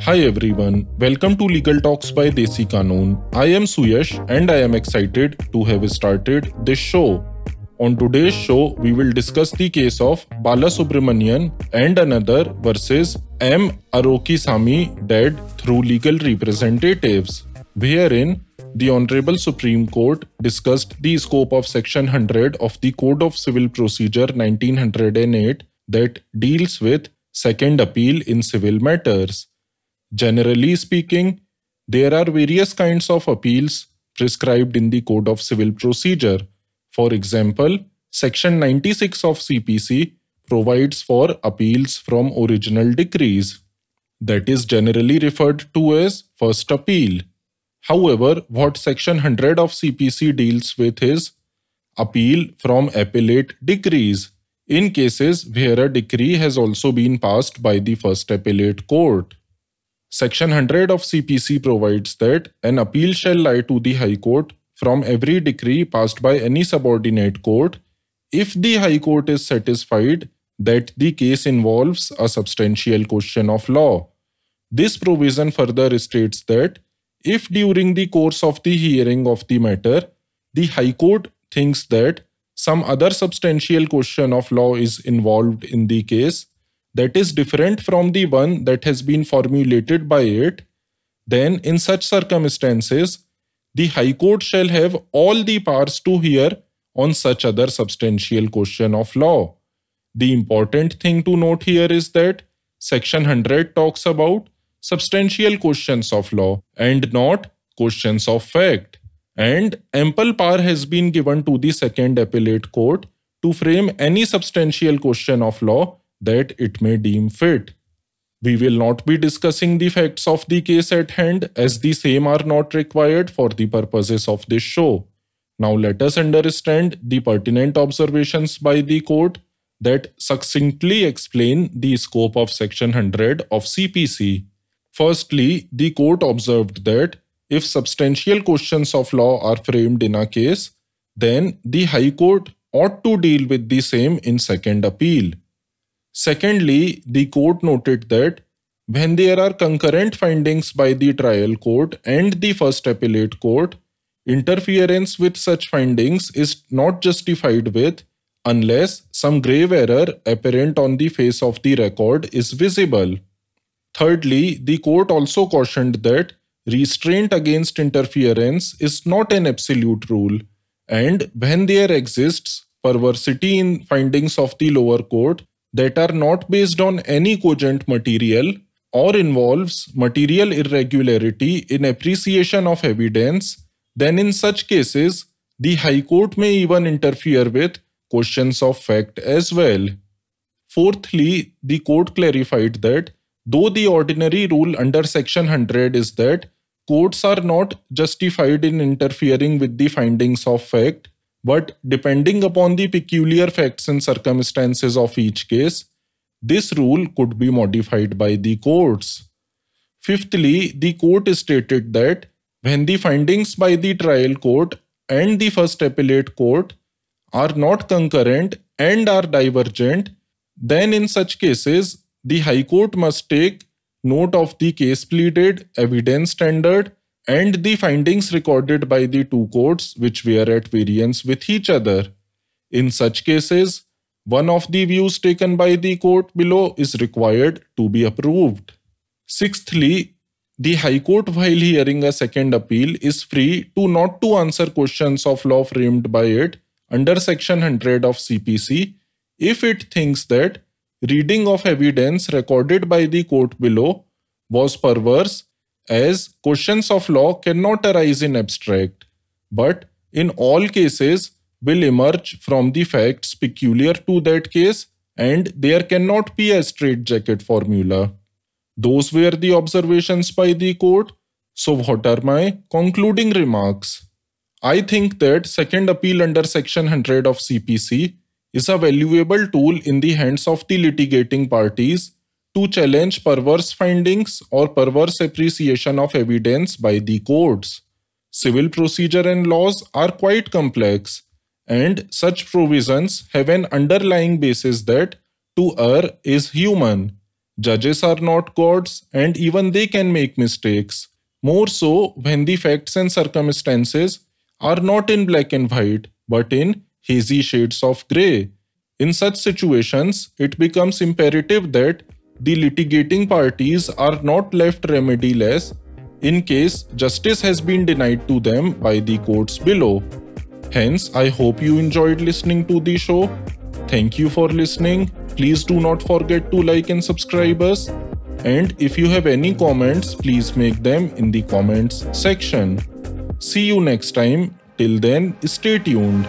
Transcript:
Hi everyone, welcome to Legal Talks by Desi Kanoon. I am Suyash and I am excited to have started this show. On today's show, we will discuss the case of Balasubramanian and Another versus M. Arockiasamy dead through legal representatives, wherein the Hon'ble Supreme Court discussed the scope of Section 100 of the Code of Civil Procedure 1908 that deals with second appeal in civil matters. Generally speaking, there are various kinds of appeals prescribed in the Code of Civil Procedure. For example, Section 96 of CPC provides for appeals from original decrees. That is generally referred to as first appeal. However, what Section 100 of CPC deals with is appeal from appellate decrees in cases where a decree has also been passed by the first appellate court. Section 100 of CPC provides that an appeal shall lie to the High Court from every decree passed by any subordinate court if the High Court is satisfied that the case involves a substantial question of law. This provision further states that if during the course of the hearing of the matter, the High Court thinks that some other substantial question of law is involved in the case that is different from the one that has been formulated by it, then in such circumstances, the High Court shall have all the powers to hear on such other substantial question of law. The important thing to note here is that Section 100 talks about substantial questions of law and not questions of fact, and ample power has been given to the second appellate court to frame any substantial question of law that it may deem fit. We will not be discussing the facts of the case at hand as the same are not required for the purposes of this show. Now let us understand the pertinent observations by the court that succinctly explain the scope of Section 100 of CPC. Firstly, the court observed that if substantial questions of law are framed in a case, then the High Court ought to deal with the same in second appeal. Secondly, the court noted that when there are concurrent findings by the trial court and the first appellate court, interference with such findings is not justified with unless some grave error apparent on the face of the record is visible. Thirdly, the court also cautioned that restraint against interference is not an absolute rule, and when there exists perversity in findings of the lower court that are not based on any cogent material or involves material irregularity in appreciation of evidence, then in such cases, the High Court may even interfere with questions of fact as well. Fourthly, the court clarified that though the ordinary rule under Section 100 is that courts are not justified in interfering with the findings of fact, but depending upon the peculiar facts and circumstances of each case, this rule could be modified by the courts. Fifthly, the court stated that when the findings by the trial court and the first appellate court are not concurrent and are divergent, then in such cases, the High Court must take note of the case pleaded, evidence standard, and the findings recorded by the two courts which were at variance with each other. In such cases, one of the views taken by the court below is required to be approved. Sixthly, the High Court while hearing a second appeal is free to not to answer questions of law framed by it under Section 100 of CPC if it thinks that reading of evidence recorded by the court below was perverse, as questions of law cannot arise in abstract, but in all cases will emerge from the facts peculiar to that case, and there cannot be a straitjacket formula. Those were the observations by the court. So what are my concluding remarks? I think that second appeal under Section 100 of CPC is a valuable tool in the hands of the litigating parties to challenge perverse findings or perverse appreciation of evidence by the courts. Civil procedure and laws are quite complex, and such provisions have an underlying basis that to err is human. Judges are not gods and even they can make mistakes. More so when the facts and circumstances are not in black and white but in hazy shades of grey. In such situations, it becomes imperative that the litigating parties are not left remediless in case justice has been denied to them by the courts below. Hence, I hope you enjoyed listening to the show. Thank you for listening. Please do not forget to like and subscribe us. And if you have any comments, please make them in the comments section. See you next time. Till then, stay tuned.